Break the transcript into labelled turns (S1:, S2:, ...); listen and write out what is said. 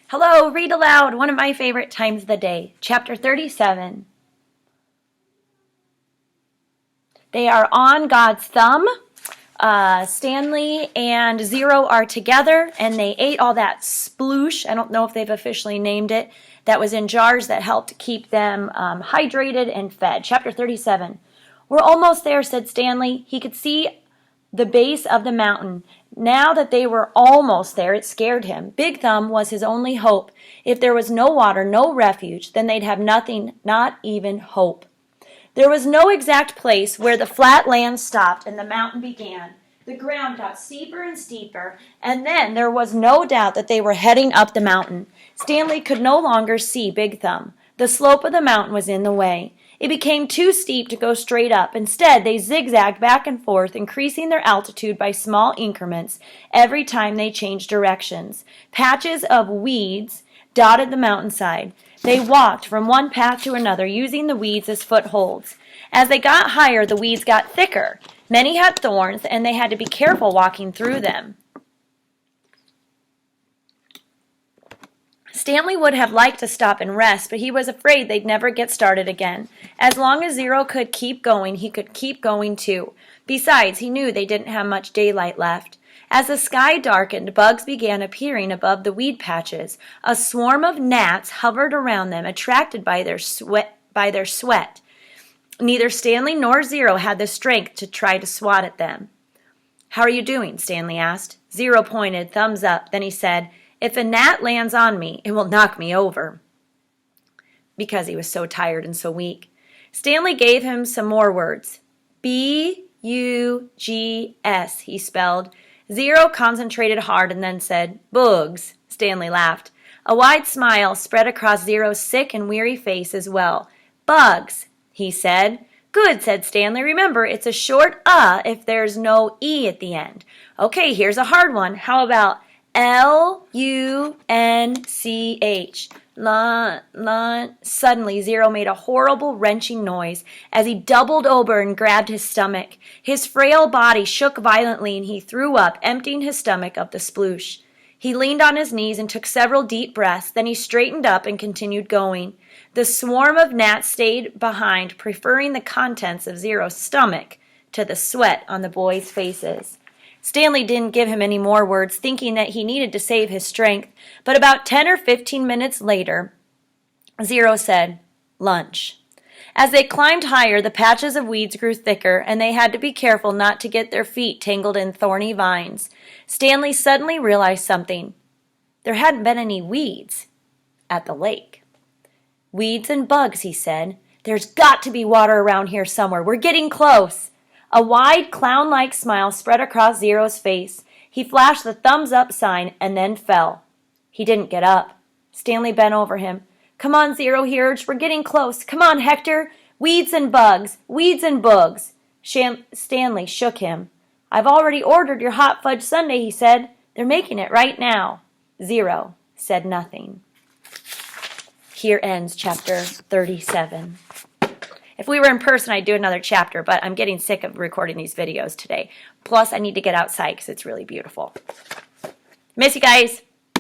S1: Hello, read aloud, one of my favorite times of the day. Chapter 37. They are on God's thumb. Stanley and Zero are together, and they ate all that sploosh. I don't know if they've officially named it. That was in jars that helped keep them hydrated and fed. Chapter 37. We're almost there, said Stanley. He could see the base of the mountain. Now that they were almost there, it scared him. Big Thumb was his only hope. If there was no water, no refuge, then they'd have nothing, not even hope. There was no exact place where the flat land stopped and the mountain began. The ground got steeper and steeper, and then there was no doubt that they were heading up the mountain. Stanley could no longer see Big Thumb. The slope of the mountain was in the way. It became too steep to go straight up. Instead, they zigzagged back and forth, increasing their altitude by small increments every time they changed directions. Patches of weeds dotted the mountainside. They walked from one path to another, using the weeds as footholds. As they got higher, the weeds got thicker. Many had thorns, and they had to be careful walking through them. Stanley would have liked to stop and rest, but he was afraid they'd never get started again. As long as Zero could keep going, he could keep going too. Besides, he knew they didn't have much daylight left. As the sky darkened, bugs began appearing above the weed patches. A swarm of gnats hovered around them, attracted by their sweat. Neither Stanley nor Zero had the strength to try to swat at them. "How are you doing?" Stanley asked. Zero pointed, thumbs up. Then he said, "If a gnat lands on me, it will knock me over," because he was so tired and so weak. Stanley gave him some more words. B-U-G-S, he spelled. Zero concentrated hard and then said, "Bugs." Stanley laughed. A wide smile spread across Zero's sick and weary face as well. "Bugs," he said. "Good," said Stanley. "Remember, it's a short if there's no E at the end." "Okay, here's a hard one. How about L-U-N-C-H? Suddenly, Zero made a horrible, wrenching noise as he doubled over and grabbed his stomach. His frail body shook violently, and he threw up, emptying his stomach of the sploosh. He leaned on his knees and took several deep breaths. Then he straightened up and continued going. The swarm of gnats stayed behind, preferring the contents of Zero's stomach to the sweat on the boys' faces. Stanley didn't give him any more words, thinking that he needed to save his strength. But about 10 or 15 minutes later, Zero said, "Lunch." As they climbed higher, the patches of weeds grew thicker, and they had to be careful not to get their feet tangled in thorny vines. Stanley suddenly realized something. There hadn't been any weeds at the lake. "Weeds and bugs," he said. "There's got to be water around here somewhere. We're getting close." A wide, clown-like smile spread across Zero's face. He flashed the thumbs-up sign and then fell. He didn't get up. Stanley bent over him. "Come on, Zero," he urged. "We're getting close. Come on, Hector. Weeds and bugs. Weeds and bugs." Stanley shook him. "I've already ordered your hot fudge sundae," he said. "They're making it right now." Zero said nothing. Here ends chapter 37. If we were in person, I'd do another chapter, but I'm getting sick of recording these videos today. Plus, I need to get outside because it's really beautiful. Miss you guys.